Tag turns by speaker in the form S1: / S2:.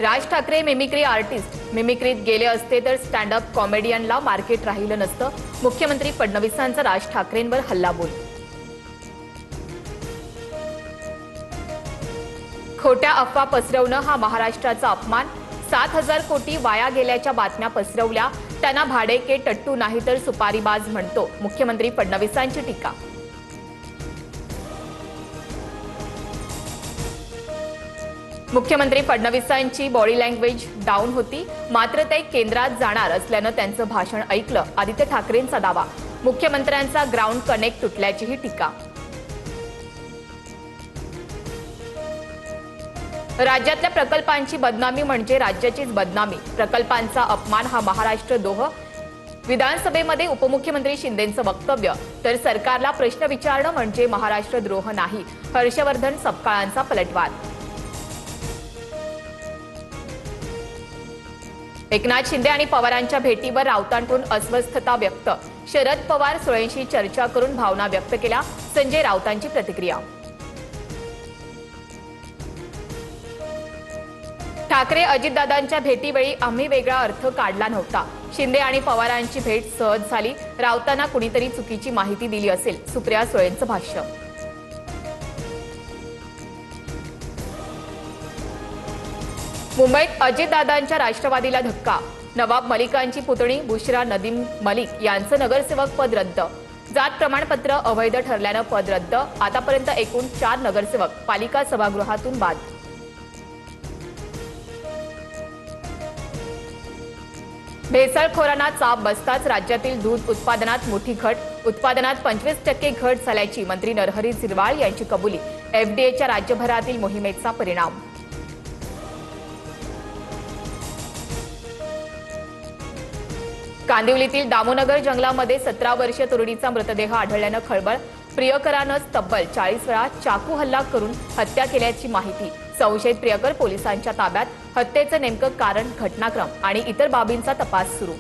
S1: Raj Thackeray mimicry artist मिमिक्रीत गेले असते तर स्टँड अप कॉमेडियनला मार्केट राहिलं नसतं. मुख्यमंत्री फडणवीसांचा राज ठाकरेंवर हल्लाबोल. खोट्या अफवा पसरवणं हा महाराष्ट्राचा अपमान. 7,000 कोटी वाया गेल्याच्या बातम्या पसरवल्या. त्यांना भाडेके टट्टू नाही तर सुपारीबाज म्हणतो. मुख्यमंत्री फडणवीसांची टीका. मुख्यमंत्री फडणवीसांची बॉडी लँग्वेज डाऊन होती, मात्र ते केंद्रात जाणार असल्यानं त्यांचं भाषण ऐकलं. आदित्य ठाकरेंचा दावा. मुख्यमंत्र्यांचा ग्राउंड कनेक्ट तुटल्याचीही टीका. राज्यातल्या प्रकल्पांची बदनामी म्हणजे राज्याचीच बदनामी. प्रकल्पांचा अपमान हा महाराष्ट्रद्रोह. विधानसभेमध्ये उपमुख्यमंत्री शिंदेंचं वक्तव्य. तर सरकारला प्रश्न विचारणं म्हणजे महाराष्ट्रद्रोह नाही. हर्षवर्धन सपकाळांचा पलटवार. एकनाथ शिंदे आणि पवारांच्या भेटीवर राऊतांकडून अस्वस्थता व्यक्त. शरद पवार सुळेंशी चर्चा करून भावना व्यक्त केल्या. संजय राऊतांची प्रतिक्रिया. ठाकरे अजितदादांच्या भेटीवेळी आम्ही वेगळा अर्थ काढला नव्हता. शिंदे आणि पवारांची भेट सहज झाली. राऊतांना कुणीतरी चुकीची माहिती दिली असेल. सुप्रिया सुळेंचं भाष्य. मुंबईत अजितदादांच्या राष्ट्रवादीला धक्का. नवाब मलिकांची पुतणी बुशरा नदीम मलिक यांचं नगरसेवक पद रद्द. जात प्रमाणपत्र अवैध ठरल्यानं पद रद्द. आतापर्यंत एकूण 4 नगरसेवक पालिका सभागृहातून बाद. भेसळखोरांना चाप बसताच राज्यातील दूध उत्पादनात मोठी घट. उत्पादनात 25% घट झाल्याची मंत्री नरहरी झिरवाळ यांची कबुली. एफडीएच्या राज्यभरातील मोहिमेचा परिणाम. कांदिवलीतील दामोनगर जंगलामध्ये 17 वर्षीय तरुणीचा मृतदेह आढळल्यानं खळबळ. प्रियकरानंच तब्बल 40 वेळा चाकू हल्ला करून हत्या केल्याची माहिती. संशयित प्रियकर पोलिसांच्या ताब्यात. हत्येचं नेमकं कारण, घटनाक्रम आणि इतर बाबींचा तपास सुरू.